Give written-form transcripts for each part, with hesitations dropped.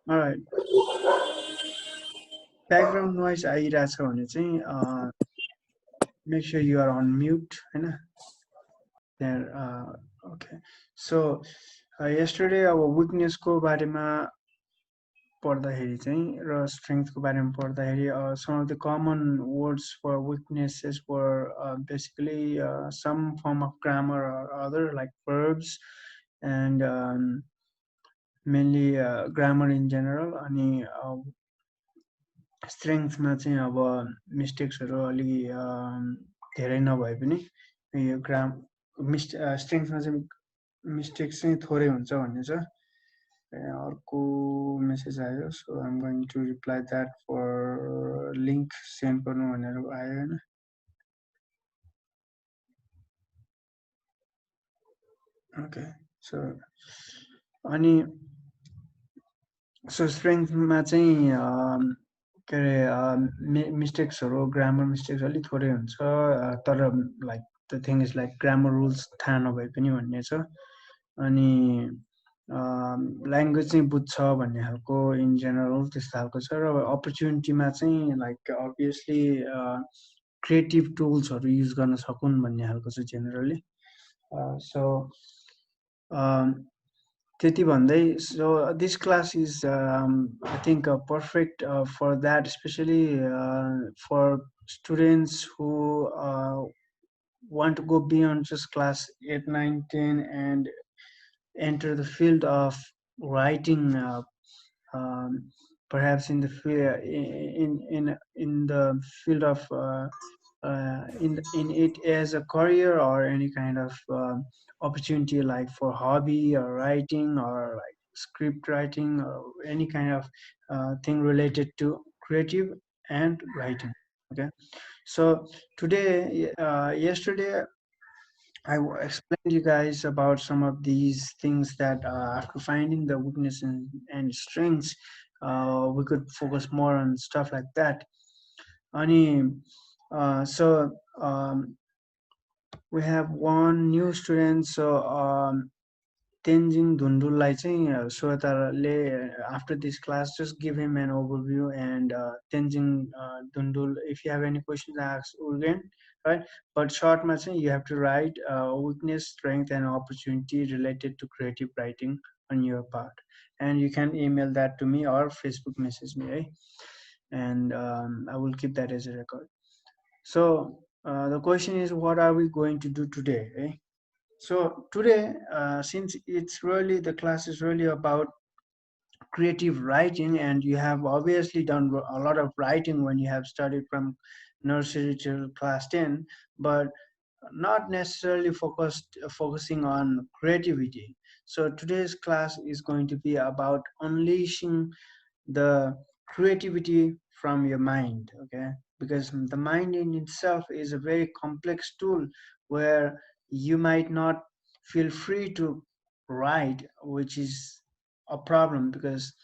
All right. Background noise आइरहेछ भने चाहिँ make sure you are on mute Hahn there okay so yesterday our weakness को बारेमा पढ्दाखेरि चाहिँ र strength को बारेमा पढ्दाखेरि some of the common words for weaknesses were basically some form of grammar or other like verbs and mainly grammar in general अनि स्ट्रेङ्थमा चाहिँ अब मिस्टेक्सहरू अलि धेरै नभए पनि यो स्ट्रेङ्थमा चाहिँ मिस्टेक्स चाहिँ थोरै हुन्छ भन्ने छ अर्को मेसेज आयो so I'm going to reply that for link send गर्नु भनेर आयो होइन ओके सो अनि सो स्ट्रेङ्थमा चाहिँ के अरे मिस्टेक्सहरू ग्रामर मिस्टेक्स अलिक थोरै हुन्छ तर like the thing is like grammar rules थाहा नभए पनि भन्ने छ अनि ल्याङ्ग्वेज चाहिँ बुझ्छ भन्ने खालको इन जेनरल त्यस्तो खालको छ र अपर्च्युनिटीमा चाहिँ लाइक अभियसली क्रिएटिभ टुल्सहरू युज गर्न सकुन् भन्ने खालको छ जेनरली सो त्यति भन्दै so this class is I think perfect for that especially for students who want to go beyond just class 8 9 10 and enter the field of writing perhaps in the in the field of in it as a career or any kind of opportunity like for hobby or writing or like script writing or any kind of thing related to creative and writing. Okay, so today yesterday explained you guys about some of these things that after finding the weakness and strengths we could focus more on stuff like that. Ani so we have one new student so Tenzing Dhundulai चाहिँ Shwetaraले after this class just give him an overview and Tenzing Dhundul if you have any questions ask again, right? But short message you have to write weakness, strength and opportunity related to creative writing on your part, and you can email that to me or Facebook message me, right? And I will keep that as a record. So the question is, what are we going to do today? Eh? So today, since it's really the class is really about creative writing, and you have obviously done a lot of writing when you have studied from nursery till class 10, but not necessarily focusing on creativity. So today's class is going to be about unleashing the creativity from your mind, okay? Because the mind in itself is a very complex tool where you might not feel free to write, which is a problem because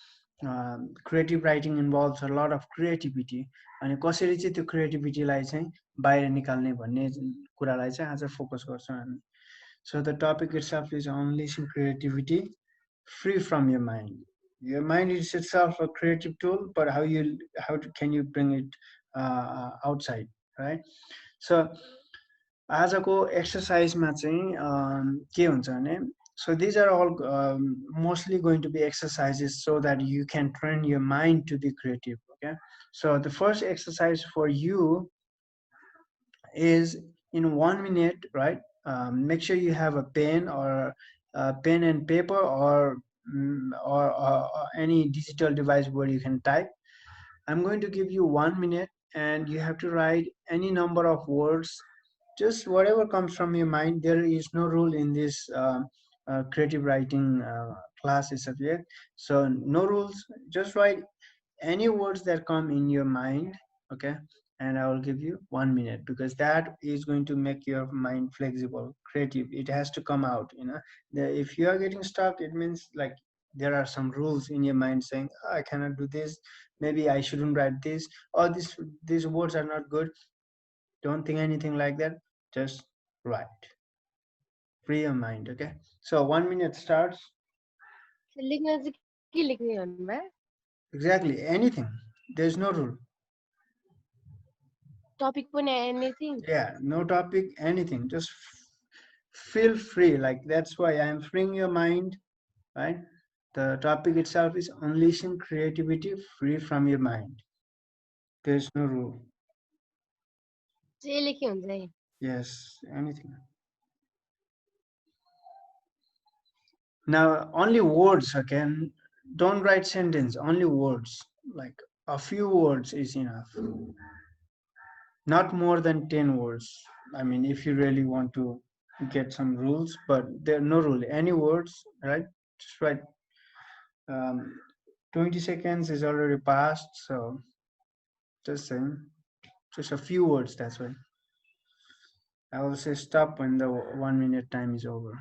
creative writing involves a lot of creativity. अनि कसरी चाहिँ त्यो क्रिएटिभिटीलाई चाहिँ बाहिर निकाल्ने भन्ने कुरालाई चाहिँ आज फोकस गर्छौँ हामी. So the topic itself is unleashing creativity free from your mind. Your mind is itself a creative tool, but can you bring it outside, right? So आजको एक्सर्साइजमा चाहिँ के हुन्छ भने so these are all mostly going to be exercises so that you can train your mind to be creative. Okay, so the first exercise for you is in 1 minute, right? Make sure you have a pen or pen and paper or, or any digital device where you can type. I'm going to give you 1 minute and you have to write any number of words, just whatever comes from your mind. There is no rule in this creative writing class is subject. So no rules, just write any words that come in your mind, okay? And I will give you 1 minute because that is going to make your mind flexible, creative. It has to come out, you know. If you are getting stuck, it means like there are some rules in your mind saying, oh, I cannot do this, maybe I shouldn't write this, or these words are not good. Don't think anything like that, just write, free your mind, okay? So 1 minute starts. लेख्न चाहिँ के लेख्ने भन्नुभयो Exactly, anything. There's no rule. Topic for anything. Yeah, no topic, anything. Just feel free. Like that's why I'm freeing your mind, right? The topic itself is unleashing creativity free from your mind. There's no rule. जे लेके हुन्छ है Yes, anything. Now, only words, okay? Don't write sentence, only words. Like a few words is enough. Not more than 10 words. I mean, if you really want to get some rules, but there are no rule. Any words, right? Just write. Um, 20 seconds is already passed, so just saying, just a few words. That's why I will say stop when the 1 minute time is over.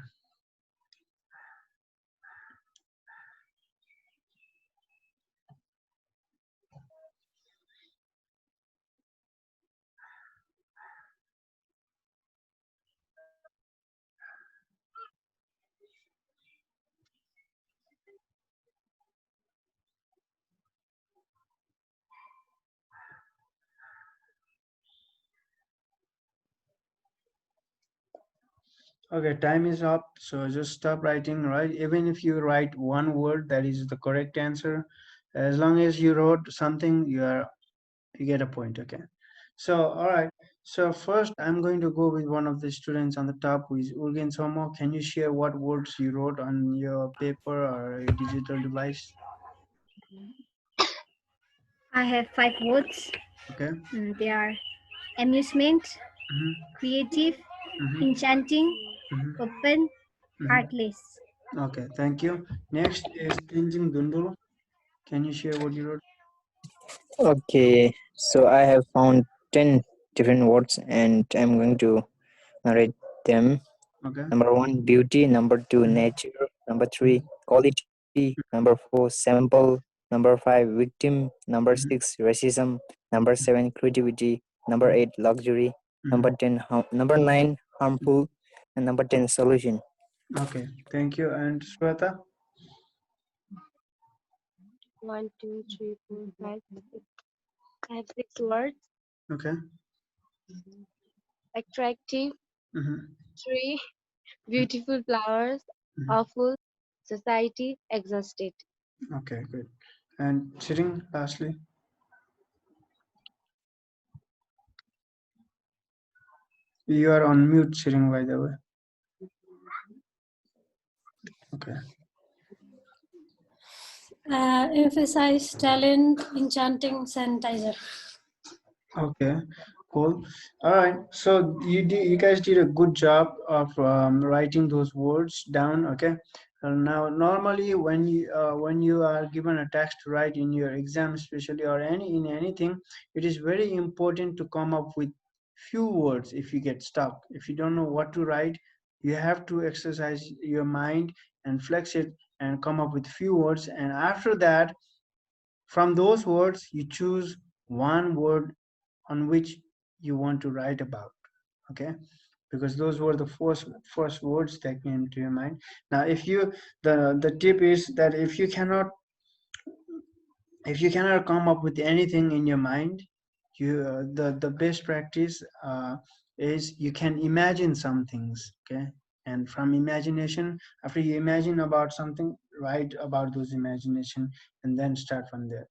Okay, time is up. So just stop writing, right? Even if you write one word that is the correct answer, as long as you wrote something, you get a point. Okay. So all right. So first, I'm going to go with one of the students on the top, who is Urgen Somo. Can you share what words you wrote on your paper or a digital device? I have 5 words. Okay. They are amusement, Mm-hmm. creative, Mm-hmm. enchanting, Mm-hmm. open, Mm-hmm. heartless. Okay. Thank you. Next is Tinjing Dundul. Can you share what you wrote? Okay, so I have found 10 different words and I'm going to narrate them. Okay. Number one, beauty. Number two, Mm-hmm. nature. Number three, quality. Number four, sample. Number five, victim. Number Mm-hmm. six, racism. Number seven, creativity. Number eight, luxury. Number Mm-hmm. 10, number nine, harmful. And number 10, solution. Okay, thank you. And Sweta? 1 2 3 4 5 6 I have 6 words. Okay. Attractive, Mm-hmm. tree, beautiful flowers, Mm-hmm. awful, society, exhausted. Okay, good. And sitting lastly? You are on mute, sitting, by the way. Okay. Emphasize talent, enchanting sanitizer. Okay, cool. All right. So you guys did a good job of writing those words down. Okay. Now, normally when you are given a text to write in your exam, especially or in anything, it is very important to come up with few words. If you get stuck, if you don't know what to write, you have to exercise your mind and flex it and come up with few words. And after that, from those words, you choose one word on which you want to write about. Okay, because those were the first words that came to your mind. Now if you the tip is that if you cannot come up with anything in your mind, you the best practice is you can imagine some things. Okay, and from imagination, after you imagine about something, write about those imagination and then start from there.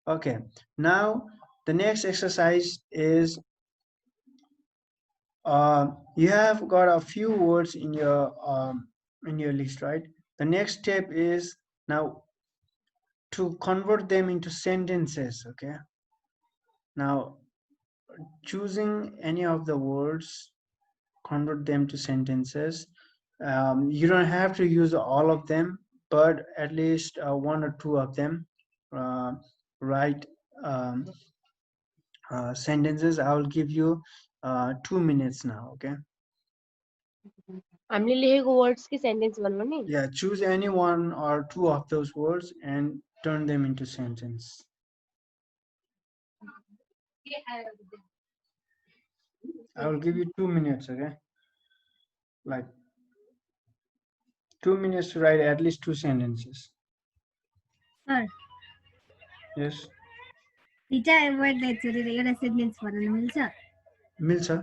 Okay, now the next exercise is you have got a few words in your list, right? The next step is now to convert them into sentences. Okay, now choosing any of the words, convert them to sentences. You don't have to use all of them, but at least one or two of them. Uh, write um, sentences. I will give you 2 minutes now. Okay. हामीले लेखेको words कि sentence भन्नु नि Yeah, choose any one or two of those words and turn them into sentence. I will give you 2 minutes, okay? Like 2 minutes to write at least two sentences. Sir, Yes. दुईटा वर्डलाई जोडेर एउटा sentence बनाउन मिल्छ? मिल्छ।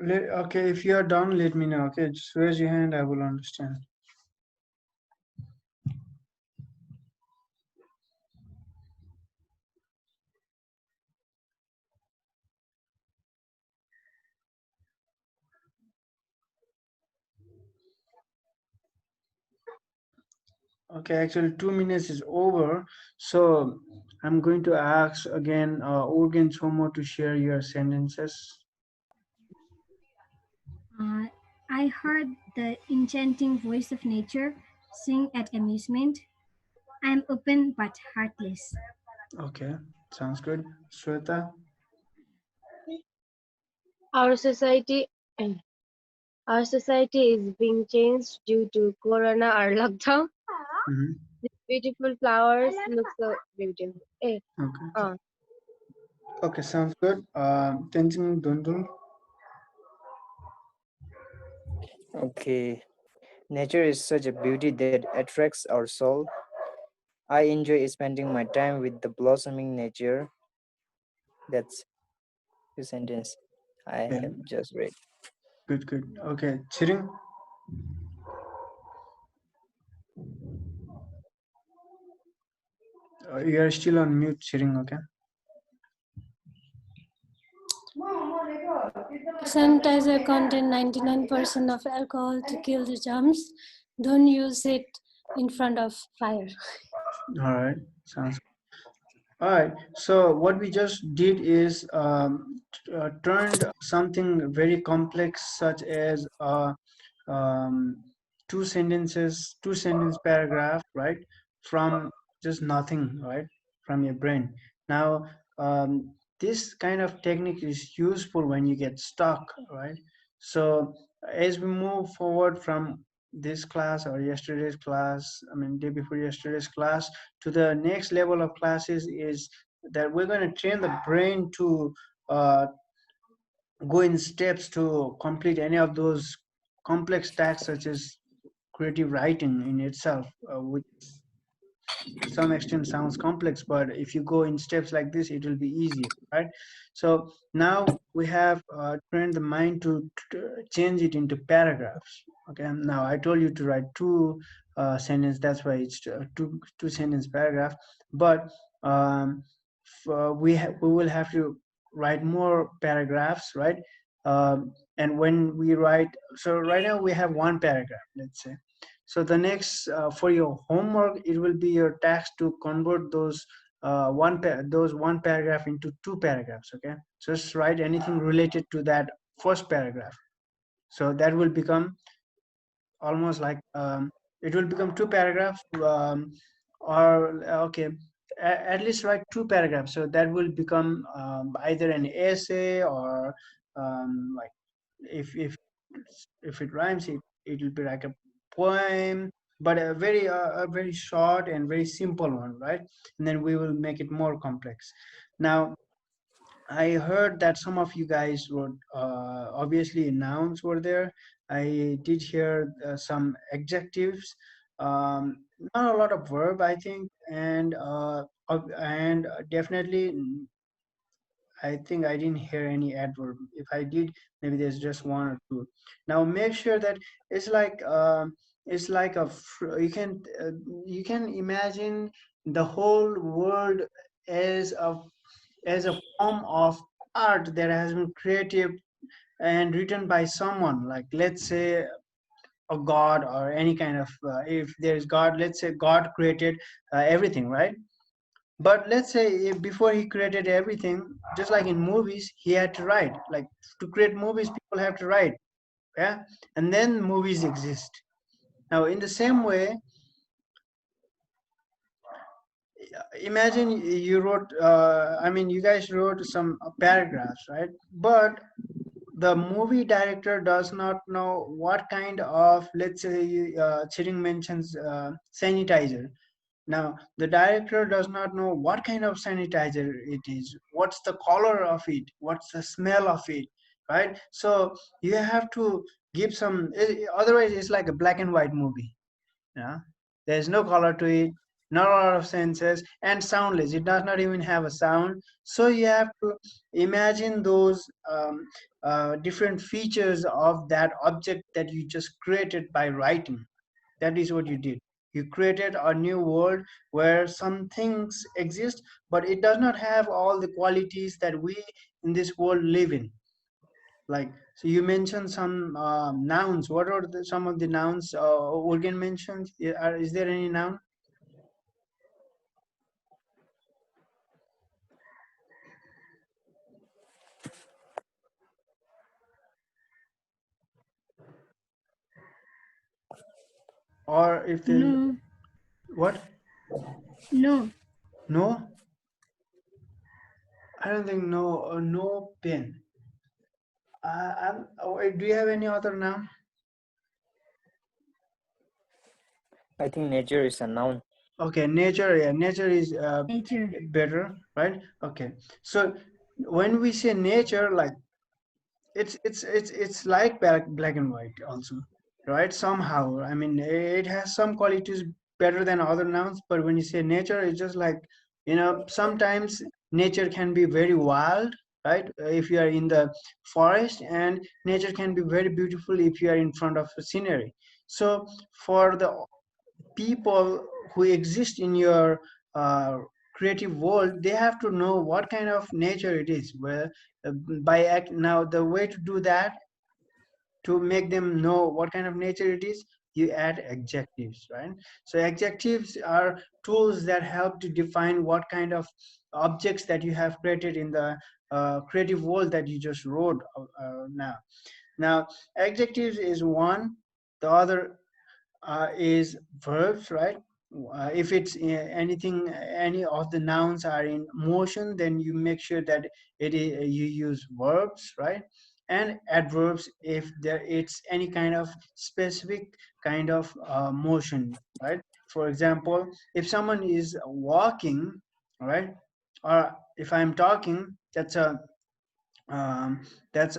Okay, if you are done, let me know. Okay, just raise your hand. I will understand. Okay, actually 2 minutes is over, so I'm going to ask again Organ Chomo to share your sentences. I heard the enchanting voice of nature sing at amusement. I'm open but heartless. Okay, sounds good. Shweta? Our society our society is being changed due to corona or lockdown. Mhm. These beautiful flowers look so beautiful. Okay. Uh, Okay, sounds good. Tenzin Dundul. Okay. Nature is such a beauty that attracts our soul. I enjoy spending my time with the blossoming nature. That's the sentence I Yeah, have just read. good, good. Okay, Chiring. You are still on mute, Chiring, okay? Sanitizer contain 99% of alcohol to kill the germs. Don't use it in front of fire. All right, sounds all right. So what we just did is turned something very complex, such as um, two sentence paragraph, right? From just nothing, right? From your brain. Now, this kind of technique is useful when you get stuck, right? So as we move forward from this class or yesterday's class, I mean, day before yesterday's class, to the next level of classes is that we're going to train the brain to go in steps to complete any of those complex tasks such as creative writing in itself, which to some extent sounds complex, but if you go in steps like this, it will be easier, right? So now we have trained the mind to change it into paragraphs. Okay, now I told you to write two sentence, that's why it's two sentence paragraph, but we will have to write more paragraphs, right? And when we write, so right now we have one paragraph, let's say. So the next for your homework, it will be your task to convert those those one paragraph into two paragraphs. Okay, just write anything related to that first paragraph. So that will become almost like it will become two paragraphs. Or okay, at least write 2 paragraphs, so that will become either an essay or like if it rhymes, it will be like a poem, but a very short and very simple one, right? And then we will make it more complex. Now I heard that some of you guys wrote, obviously nouns were there. I did hear some adjectives, not a lot of verb, I think, and definitely, I think I didn't hear any adverb. If I did, maybe there's just one or two. Now make sure that it's like it's like you can imagine the whole world as a form of art that has been created and written by someone, like let's say a god or any kind of if there's god, let's say god created everything, right? But let's say if before he created everything, just like in movies, he had to write. Like to create movies, people have to write, yeah, and then movies exist. Now in the same way, imagine you wrote I mean you guys wrote some paragraphs, right? But the movie director does not know what kind of, let's say Chiring mentions sanitizer. Now the director does not know what kind of sanitizer it is, what's the color of it, what's the smell of it, right? So you have to give some, otherwise it's like a black and white movie. Yeah, there's no color to it, not a lot of senses, and soundless. It does not even have a sound. So you have to imagine those different features of that object that you just created by writing. That is what you did. You created a new world where some things exist, but it does not have all the qualities that we in this world live in. Like, so you mentioned some nouns. What are some of the nouns Urgen mentioned? Is there any noun? Or if there's No, what? no. No? I don't think no. No pen. Do you have any other noun? I think nature is a noun. Okay, nature. Yeah, nature is Nature. better, right? Okay. So when we say nature, like it's like black and white also, right? Somehow, I mean, it has some qualities better than other nouns, but when you say nature, it's just like, sometimes nature can be very wild, right? If you are in the forest, and nature can be very beautiful if you are in front of a scenery. So for the people who exist in your creative world, they have to know what kind of nature it is, where by act. Now the way to do that, to make them know what kind of nature it is, you add adjectives, right? So adjectives are tools that help to define what kind of objects that you have created in the creative world that you just wrote now adjectives is one. The other is verbs, right? If it's anything, any of the nouns are in motion, then you make sure that you use verbs, right? And adverbs if it's any kind of specific kind of motion, right? For example, if someone is walking, right, or if I'm talking, um, that's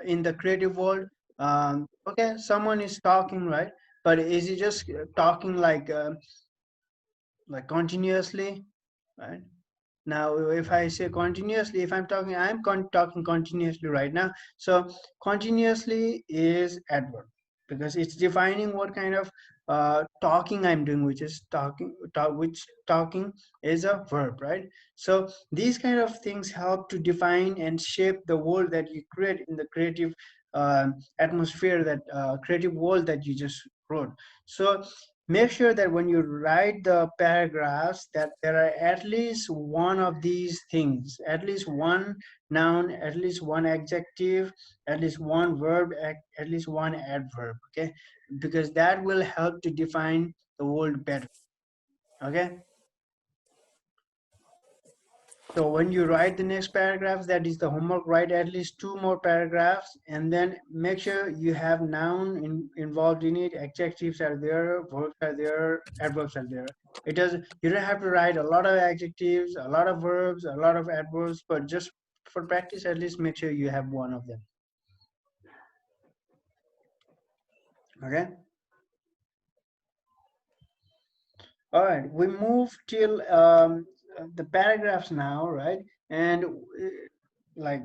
in the creative world. Okay, someone is talking, right? But is he just talking like continuously, right? Now if I say continuously, if I'm talking, I'm talking continuously right now. So continuously is adverb, because it's defining what kind of talking I'm doing, which is which talking is a verb, right? So these kind of things help to define and shape the world that you create in the creative atmosphere, that creative world that you just wrote. So make sure that when you write the paragraphs, that there are at least one of these things, at least one noun, at least one adjective, at least one verb, at least one adverb. Okay, because that will help to define the world better. Okay, So when you write the next paragraphs, that is the homework, write at least 2 more paragraphs, and then make sure you have noun involved in it, adjectives are there, verbs are there, adverbs are there. It does, you don't have to write a lot of adjectives, a lot of verbs, a lot of adverbs, but just for practice, at least make sure you have one of them. Okay. All right, we move till the paragraphs now, right? And like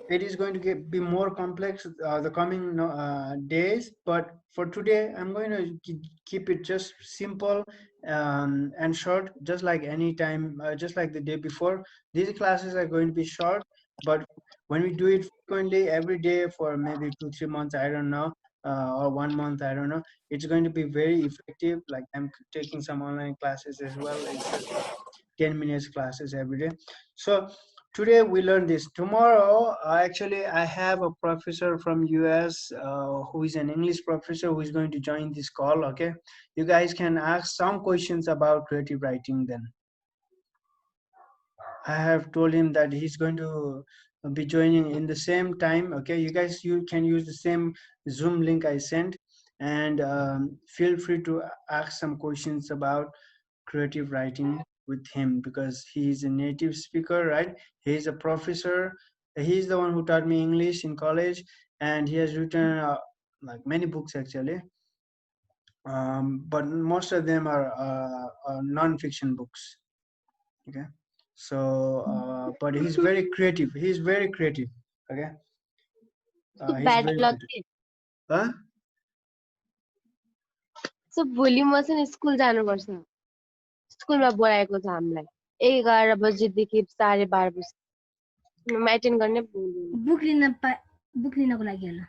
it is going to be more complex the coming days, but for today I'm going to keep it just simple and short, just like any time, just like the day before. These classes are going to be short, but when we do it frequently every day for maybe 2-3 months, I don't know, or 1 month, I don't know, it's going to be very effective. Like I'm taking some online classes as well. It's just 10 minutes classes every day. So today we learn this. Tomorrow actually I have a professor from US who is an English professor who is going to join this call. Okay, you guys can ask some questions about creative writing. Then I have told him that he's going to be joining in the same time. Okay, you guys, you can use the same Zoom link I sent, and feel free to ask some questions about creative writing with him, because he's a native speaker, right? He's a professor. He's the one who taught me English in college, and he has written like many books actually, but most of them are non-fiction books. Okay, so but he's very creative. He's very creative. Okay, he's Bad very luck. creative. Huh? So भोलि म चाहिँ school जानुपर्छ स्कुलमा बोलाएको छ हामीलाई 11 बजेदेखि 12:30 बजे म एटेन्ड गर्ने बुक लिनको लागि होला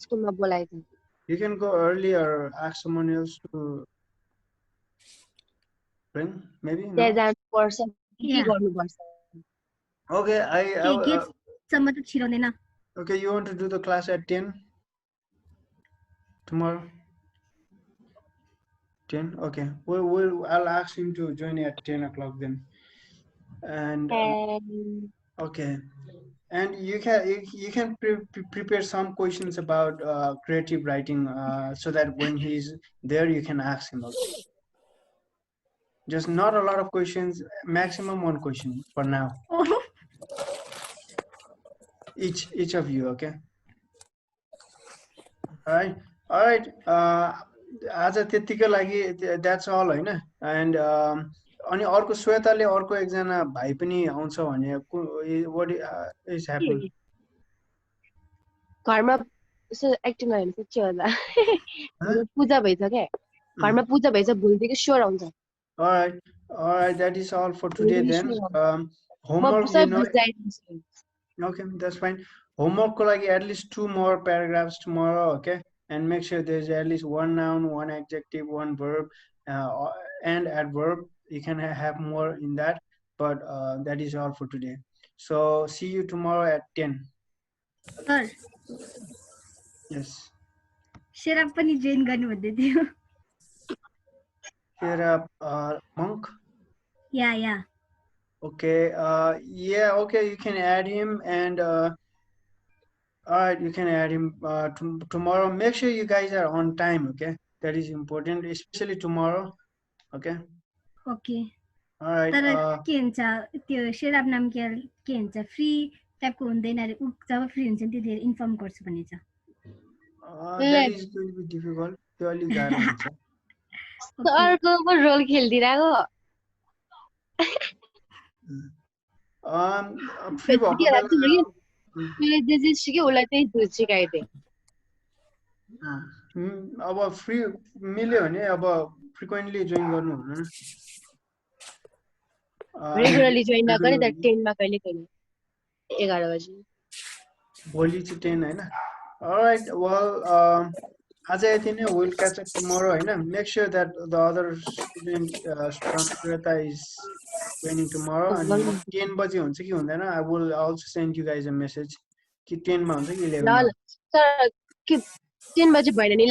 स्कुलमा बोलाएको छ You can go early or ask someone else to bring, maybe. त्यहाँ No? जानुपर्छ के Yeah. गर्नुपर्छ Okay, गेटसम्म त छिराउँदैन okay, you want to do the class at 10 tomorrow? 10. Okay, I'll ask him to join at 10 o'clock then. And okay, and you can prepare some questions about creative writing, so that when he's there you can ask him. Okay? Just not a lot of questions, maximum 1 question for now. Each of you. Okay. All right. आज त्यतिकै लागि that's all Hahn. And अनि अर्को श्वेताले अर्को एकजना भाइ पनि आउँछ भने what is happening? घरमा यसो एक्टिङ गर्नु सक्छ होला पूजा भइछ के घरमा पूजा भइछ भोलिदेखि स्योर आउँछ All right, that is all for today then. Homework, okay, that's fine. Homework ko lagi at least 2 more paragraphs tomorrow. Okay, and make sure there's at least 1 noun, 1 adjective, 1 verb, and adverb. You can have more in that, but that is all for today. So see you tomorrow at 10. Sir. Yes. Sherap pani join garnu भन्दै थियो Sherap monk. Yeah. Okay. Yeah. Okay. You can add him, and all right, you can add him tomorrow. Make sure you guys are on time. Okay, that is important, especially tomorrow. Okay. Okay. All right. तर के हुन्छ त्यो शेराब नाम के हुन्छ free टाइपको हुँदैन रे जब फ्री हुन्छ नि त्यतिखेर इन्फर्म गर्छु भन्ने छ That is going to be difficult. त्यो अलि गाह्रो हुन्छ अर्को रोल खेल्दिरहेको फ्री भएको जे सिक्यो उसलाई त्यही सिकाइदिए अब फ्री मिल्यो भने अब फ्रिक्वेन्टली जोइन गर्नु हुँदैन रेगुलरली जोइन नगरे त 10 मा कहिले कहिले 11 बजे भोलि चाहिँ 10 हैन alright well आज यति नै we'll catch up tomorrow Hahn make sure that the other student Shweta is joining tomorrow and 10 बजे हुन्छ कि हुँदैन I will also send you guys a message कि 10 मा हुन्छ कि 11 मा ल सर के 10 बजे भएन नि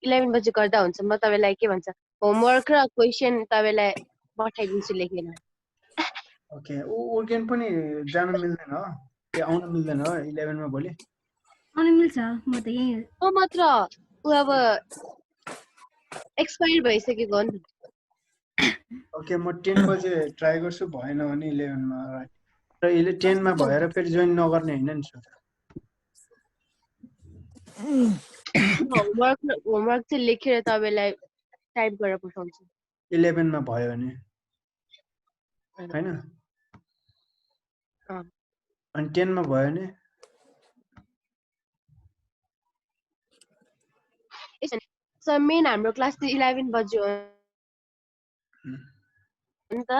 11 बजे गर्दा हुन्छ म तपाईलाई के भन्छ होमवर्क र क्वेशन तपाईलाई पठाइदिन्छु लेखेर ओके उर्गेन पनि जान मिल्दैन हो ए आउन मिल्दैन हो 11 मा भोलि आउनु मिल्छ म त यहीँ मात्र ऊ अब एक्सपायर भइसकेको हो नि ओके म 10 बजे ट्राई गर्छु भएन भने 11 मा राइट र 10 मा भएर फेरि जोइन नगर्ने हैन नि सर होमवर्क चाहिँ लेखेर तपाईँलाई टाइप गरेर पठाउँछु 11 मा भयो भने हैन अँ। अनि 10 मा भयो भने सर मेन हाम्रो क्लास चाहिँ 11 बज्यो हो नि त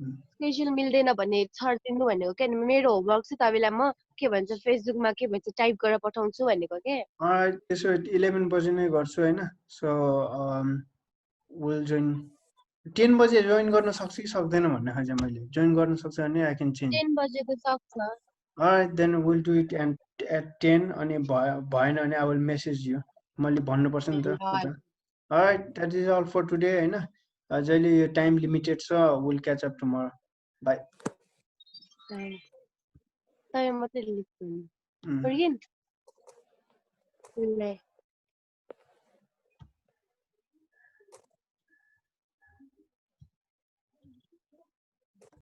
स्केड्युल मिल्दैन भने छरिदिनु भनेको के मेरो होमवर्क चाहिँ तपाईँलाई म के भन्छ फेसबुकमा के भन्छ टाइप गरेर पठाउँछु भनेको के त्यसो 11 बजे नै गर्छु हैन सो विल जोइन 10 बजे जोइन गर्न सक्छ कि सक्दैन भन्ने खोजेँ मैले जोइन गर्न सक्छ भने आई क्यान चेन्ज 10 बजेको सक्छ alright then we'll do it at 10 अनि भएन भने I will message you मैले भन्नुपर्छ नि त alright that is all for today हैन जहिले यो टाइम लिमिटेड छ will catch up tomorrow by तपाईँ मात्रै लेख्नु